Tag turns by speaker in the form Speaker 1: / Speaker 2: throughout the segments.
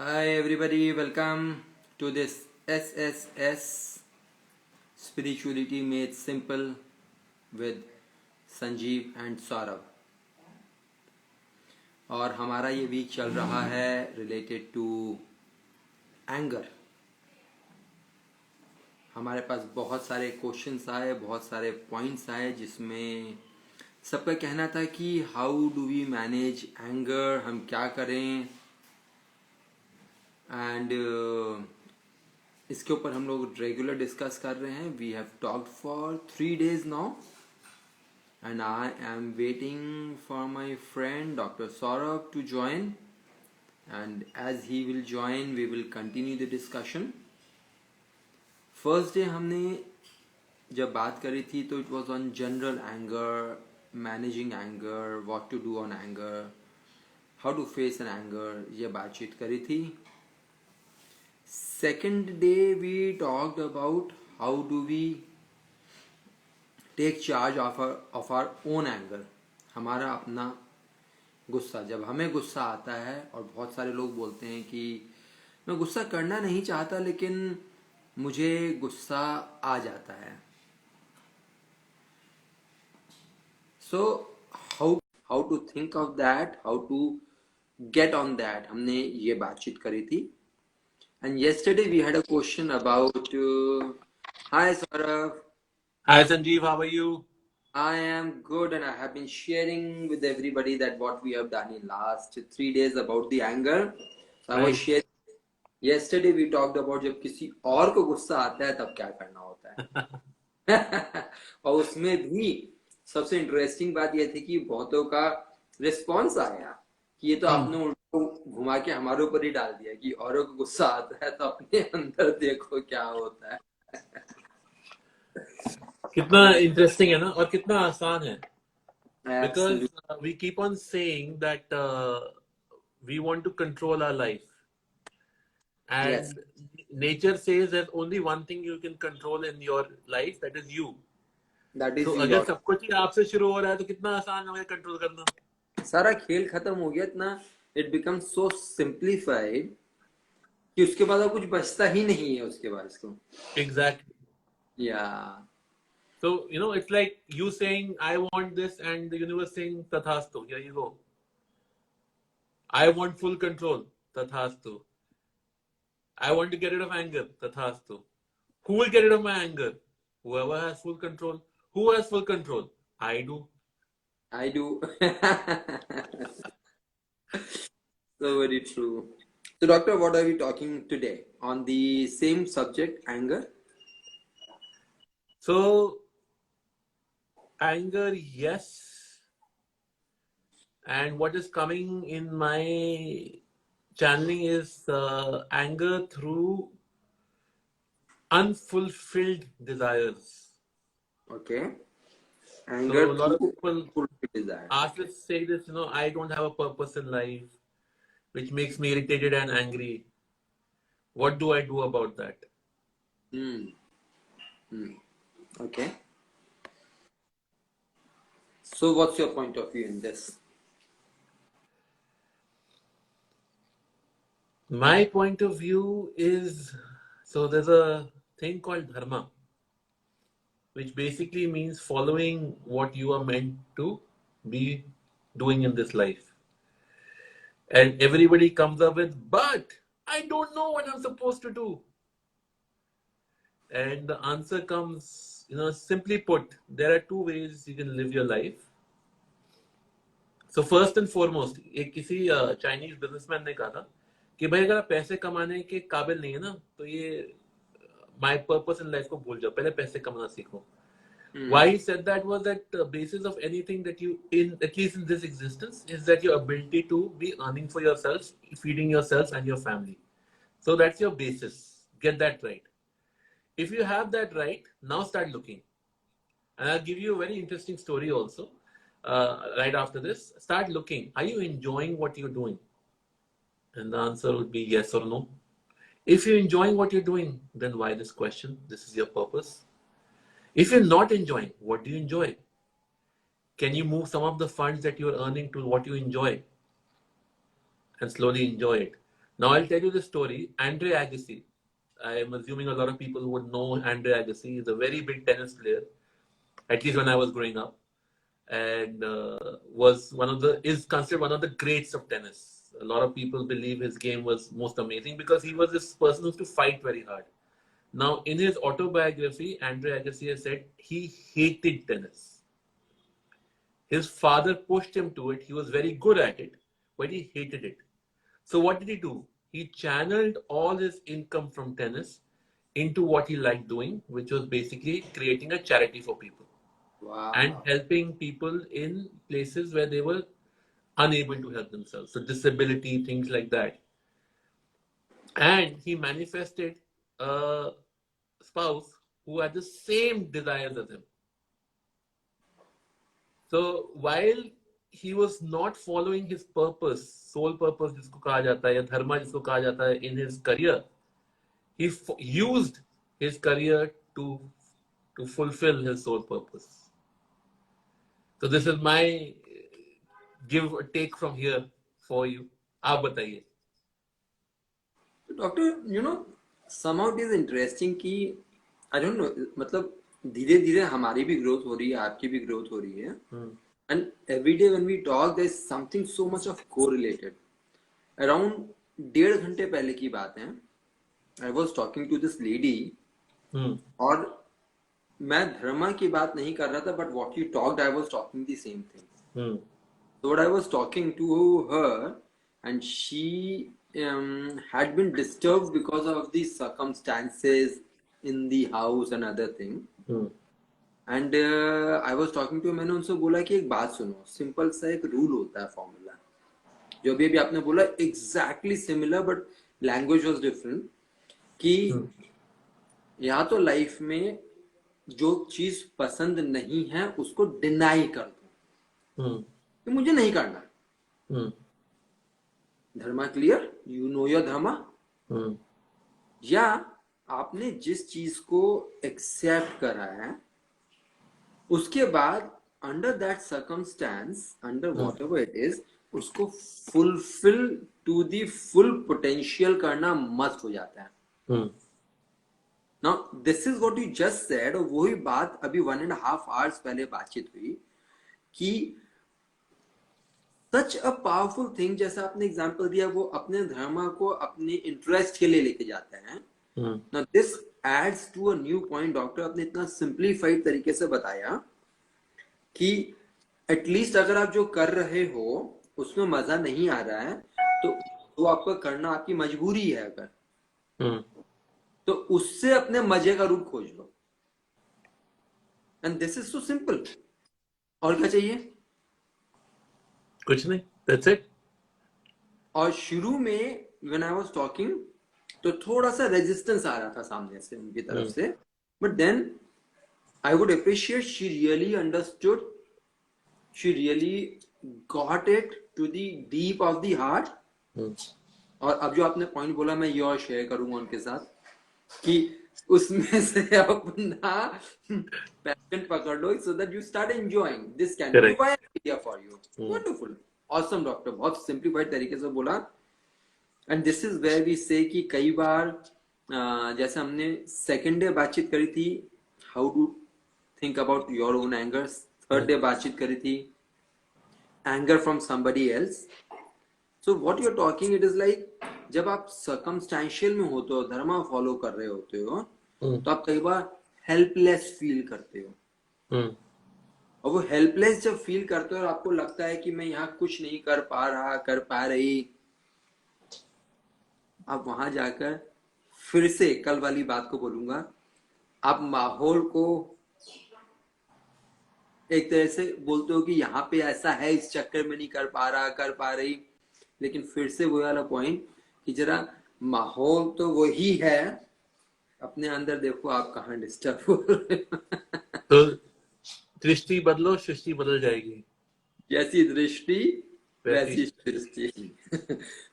Speaker 1: Hi everybody, welcome to this SSS Spirituality Made Simple with Sanjeev and Saurabh. और हमारा ये week चल रहा है रिलेटेड टू एंगर। हमारे पास बहुत सारे क्वेश्चंस आए, बहुत सारे पॉइंट्स आए, जिसमें सबका कहना था कि how do we manage anger, हम क्या करें। एंड इसके ऊपर हम लोग रेगुलर डिस्कस कर रहे हैं। We have talked for 3 days now and I am waiting for my friend Dr. Saurabh to join, and as he will join we will continue the discussion. First day हमने जब बात करी थी तो it was on general anger, managing anger, what to do on anger, how to face an anger, ये बातचीत करी थी। Second day we talked about how do we take charge of our own anger, हमारा अपना गुस्सा। जब हमें गुस्सा आता है, और बहुत सारे लोग बोलते हैं कि मैं गुस्सा करना नहीं चाहता लेकिन मुझे गुस्सा आ जाता है। So how to think of that, how to get on that, हमने ये बातचीत करी थी। And yesterday we had a question about hi Saurav.
Speaker 2: Hi Sanjeev, how are you?
Speaker 1: I am good, and I have been sharing with everybody that what we have done in last 3 days about the anger. So I was sharing. Yesterday we talked about जब किसी और को गुस्सा आता है तब क्या करना होता है। और उसमें भी सबसे इंटरेस्टिंग बात यह थी कि बहुतों का रिस्पॉन्स आया कि ये तो आपने उल्टा घुमा के हमारे ऊपर ही डाल दिया कि औरों को गुस्सा आता है तो अपने अंदर देखो क्या होता है।
Speaker 2: कितना इंटरेस्टिंग है ना, और कितना आसान है। Because we keep on saying that we want to control our life, and
Speaker 1: Yes.
Speaker 2: nature says there's only one thing you can control in your life, that is you.
Speaker 1: That is
Speaker 2: So
Speaker 1: you.
Speaker 2: अगर सब कुछ ही आपसे शुरू हो रहा है तो कितना आसान है कंट्रोल करना।
Speaker 1: सारा खेल खत्म हो गया, इतना इट बिकम सो सिंप्लीफाइड कि उसके बाद कुछ बचता ही नहीं है उसके बाद इसको।
Speaker 2: Exactly.
Speaker 1: Yeah.
Speaker 2: So it's like you saying I want this and the universe saying tathastu. Here you go. I want full control. Tathastu. I want to get rid of anger. Tathastu. Who will get rid of my anger? Whoever has full control. Who has full control? I do.
Speaker 1: I do. So very true. So doctor, what are we talking today on the same subject, anger?
Speaker 2: So anger, yes. And what is coming in my channeling is anger through unfulfilled desires.
Speaker 1: Okay. Anger
Speaker 2: so a lot of
Speaker 1: through
Speaker 2: people
Speaker 1: desire.
Speaker 2: ask us, say this, I don't have a purpose in life, which makes me irritated and angry. What do I do about that?
Speaker 1: Okay. So what's your point of view in this?
Speaker 2: My point of view is, so there's a thing called dharma, which basically means following what you are meant to be doing in this life. And everybody comes up with, but I don't know what I'm supposed to do. And the answer comes, simply put, there are 2 ways you can live your life. So first and foremost, एक किसी Chinese businessman ने कहा था कि भाई अगर आप पैसे कमाने के काबिल नहीं है ना, तो ये माय पर्पस इन लाइफ को भूल जाओ, पहले पैसे कमाना सीखो. Why he said that was that the basis of anything that you, at least in this existence, is that your ability to be earning for yourself, feeding yourself and your family. So that's your basis. Get that right. If you have that right, now start looking. And I'll give you a very interesting story also. Right after this, start looking. Are you enjoying what you're doing? And the answer would be yes or no. If you're enjoying what you're doing, then why this question? This is your purpose. If you're not enjoying, what do you enjoy? Can you move some of the funds that you're earning to what you enjoy? And slowly enjoy it. Now I'll tell you the story. Andre Agassi. I am assuming a lot of people would know Andre Agassi. He's a very big tennis player, at least when I was growing up, and is considered one of the greats of tennis. A lot of people believe his game was most amazing because he was this person who used to fight very hard. Now, in his autobiography, Andre Agassi has said he hated tennis. His father pushed him to it. He was very good at it, but he hated it. So what did he do? He channeled all his income from tennis into what he liked doing, which was basically creating a charity for people and
Speaker 1: Wow.
Speaker 2: helping people in places where they were unable to help themselves. So disability, things like that. And he manifested a spouse who had the same desires as him. So while he was not following his purpose, soul purpose जिसको कहा जाता है या धर्मा जिसको कहा जाता है in his career, he used his career to fulfill his soul purpose. So this is my give or take from here for you. आप बताइए.
Speaker 1: Doctor somehow it is interesting कि I don't know, मतलब धीरे धीरे हमारी भी growth हो रही है, आपकी भी ग्रोथ हो रही है, and every day when we talk there is something so much of correlated. Around 1.5 घंटे पहले की बात है, I was talking to this lady, और मैं धर्मा की बात नहीं कर रहा था, but what you talked I was talking the same thing. So what I was talking to her, and she had been disturbed because of the circumstances in the house and other thing. And I was talking to her, मैंने उनसे बोला कि एक बात सुनो, simple सा एक rule होता है, फॉर्मूला, जो अभी आपने बोला exactly similar but language was different, कि या तो लाइफ में जो चीज पसंद नहीं है उसको डिनाई कर दो कि मुझे नहीं करना. धर्मा क्लियर, यू नो योर धर्मा. या आपने जिस चीज को एक्सेप्ट करा है उसके बाद under that circumstance, under whatever it is, उसको fulfil to the full potential करना मस्ट हो जाता है. Now this is what you just said, और वही बात अभी 1.5 आवर्स पहले बातचीत हुई कि सच अ पावरफुल थिंग, जैसा आपने एग्जांपल दिया, वो अपने धर्म को अपने इंटरेस्ट के लिए लेके जाते हैं. Now this adds to a new point. Doctor आपने इतना सिंप्लीफाइड तरीके से बताया कि एटलीस्ट अगर आप जो कर रहे हो उसमें मजा नहीं आ रहा है तो वो आपको करना आपकी मजबूरी है, अगर तो उससे अपने मजे का रूप खोज लो. And this is so simple. और क्या चाहिए?
Speaker 2: कुछ नहीं, दैट्स इट.
Speaker 1: और शुरू में व्हेन आई वाज टॉकिंग तो थोड़ा सा रेजिस्टेंस आ रहा था सामने से उनकी तरफ से, but then I would appreciate she really understood, she really got it to the deep of the heart. और अब जो आपने पॉइंट बोला मैं ये और शेयर करूंगा उनके साथ कि उसमें से अपना पैशन पकड़ लो so that you start enjoying. This can be my idea for you. Wonderful, awesome doctor, बहुत सिंप्लीफाइड तरीके से बोला. And this is where we say कि कई बार जैसे हमने सेकेंड डे बातचीत करी थी, how to think about your own anger. Third day बातचीत करी थी anger from somebody else. So what you are talking, it is like जब आप सर्कमस्टेंशियल में होते हो, धर्म फॉलो कर रहे होते हो, तो आप कई बार हेल्पलेस फील करते हो. और वो हेल्पलेस जब फील करते हो और आपको लगता है कि मैं यहाँ कुछ नहीं कर पा रहा, कर पा रही, आप वहां जाकर फिर से कल वाली बात को बोलूंगा, आप माहौल को एक तरह से बोलते हो कि यहाँ पे ऐसा है, इस चक्कर में नहीं कर पा रहा, कर पा रही. लेकिन फिर से वो वाला पॉइंट कि जरा माहौल तो वही है, अपने अंदर देखो आप कहाँ डिस्टर्ब हो रहे हो.
Speaker 2: तो दृष्टि बदलो, सृष्टि बदल जाएगी.
Speaker 1: जैसी दृष्टि वैसी सृष्टि.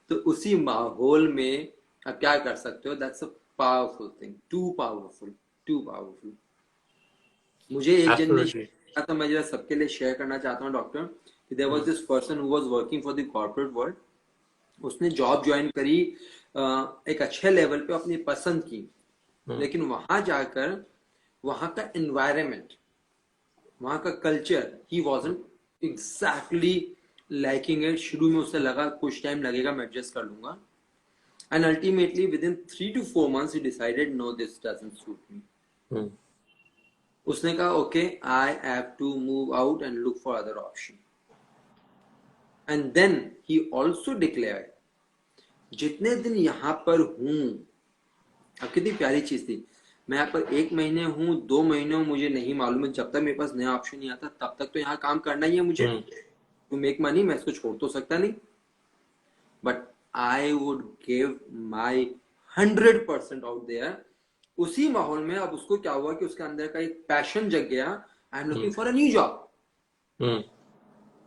Speaker 1: तो उसी माहौल में आप क्या कर सकते हो, that's a powerful thing, too powerful, too powerful. मुझे एक जन ने तो मैं जरा सबके लिए शेयर करना चाहता हूँ doctor, there was this person who was working for the corporate world, उसने जॉब ज्वाइन करी एक अच्छे लेवल पे अपनी पसंद की, लेकिन वहां जाकर वहां का एनवायरनमेंट, वहां का culture, he wasn't exactly liking it. शुरू में उसे लगा कुछ टाइम लगेगा, मैं एडजस्ट कर लूंगा, and ultimately within 3 to 4 months he decided no this doesn't suit me. उसने कहा okay, I have to move out and look for other option. And then he also declare, जितने दिन यहाँ पर हूं, अब कितनी प्यारी चीज थी, मैं यहाँ पर 1 महीने हूँ, 2 महीने हूँ, मुझे नहीं मालूम है, जब तक मेरे पास नया ऑप्शन नहीं आता तब तक तो यहाँ काम करना ही है मुझे, टू मेक मनी। मैं इसको छोड़ तो सकता नहीं, but I would give my 100% out there. उसी माहौल में अब उसको क्या हुआ कि उसके अंदर का एक पैशन जग गया, I am looking for a new job.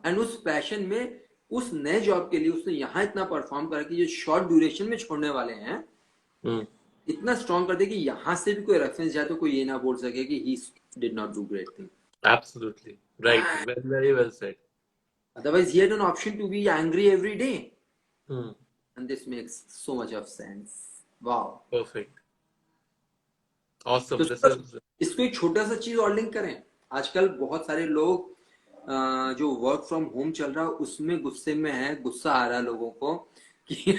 Speaker 1: And उस पैशन में, उस नए जॉब के लिए उसने यहाँ इतना परफॉर्म करा कि जो शॉर्ट ड्यूरेशन में छोड़ने वाले हैं इतना स्ट्रॉन्ग कर दे कि यहाँ से भी कोई रेफरेंस जाए तो कोई ये ना बोल सके कि he did not do great thing.
Speaker 2: Absolutely right. Very well said.
Speaker 1: Otherwise, he had an option to be angry every day. And this makes so much of sense. Wow.
Speaker 2: Perfect. Awesome.
Speaker 1: तो
Speaker 2: This is
Speaker 1: इसको एक छोटा सा चीज और link करें। आजकल बहुत सारे लोग जो वर्क फ्रॉम होम चल रहा है उसमें गुस्से में है, गुस्सा आ रहा है लोगों को कि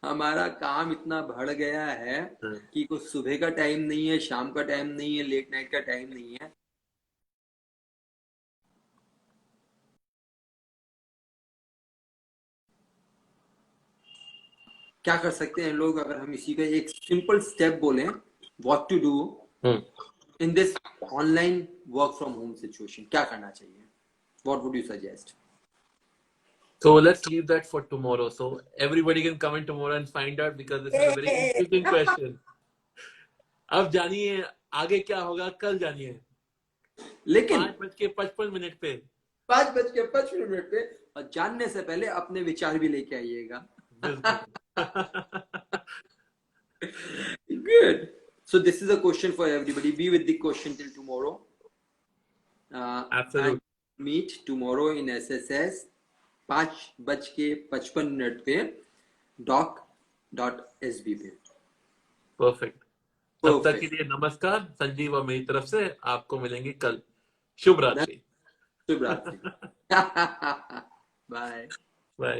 Speaker 1: हमारा काम इतना बढ़ गया है कि कुछ सुबह का टाइम नहीं है, शाम का टाइम नहीं है, लेट नाइट का टाइम नहीं है। क्या कर सकते हैं लोग, अगर हम इसी का एक सिंपल स्टेप बोलें, what to do in this online work from home situation, क्या करना चाहिए? What would you suggest?
Speaker 2: So let's leave that for tomorrow. So everybody can come in tomorrow and find out, because this is a very interesting question. अब जानिए आगे क्या होगा, कल जानिए,
Speaker 1: लेकिन
Speaker 2: 5:55 पे
Speaker 1: 5:55 पे, और जानने से पहले अपने विचार भी लेके आइएगा। Good. So this is a question for everybody. Be with the question till tomorrow.
Speaker 2: Absolutely.
Speaker 1: And meet tomorrow in SSS 5:55 पे doc.sb पे।
Speaker 2: Perfect. तब तक के लिए नमस्कार, संजीव और मेरी तरफ से आपको मिलेंगे कल। शुभ रात्रि।
Speaker 1: शुभ रात्रि। Bye bye.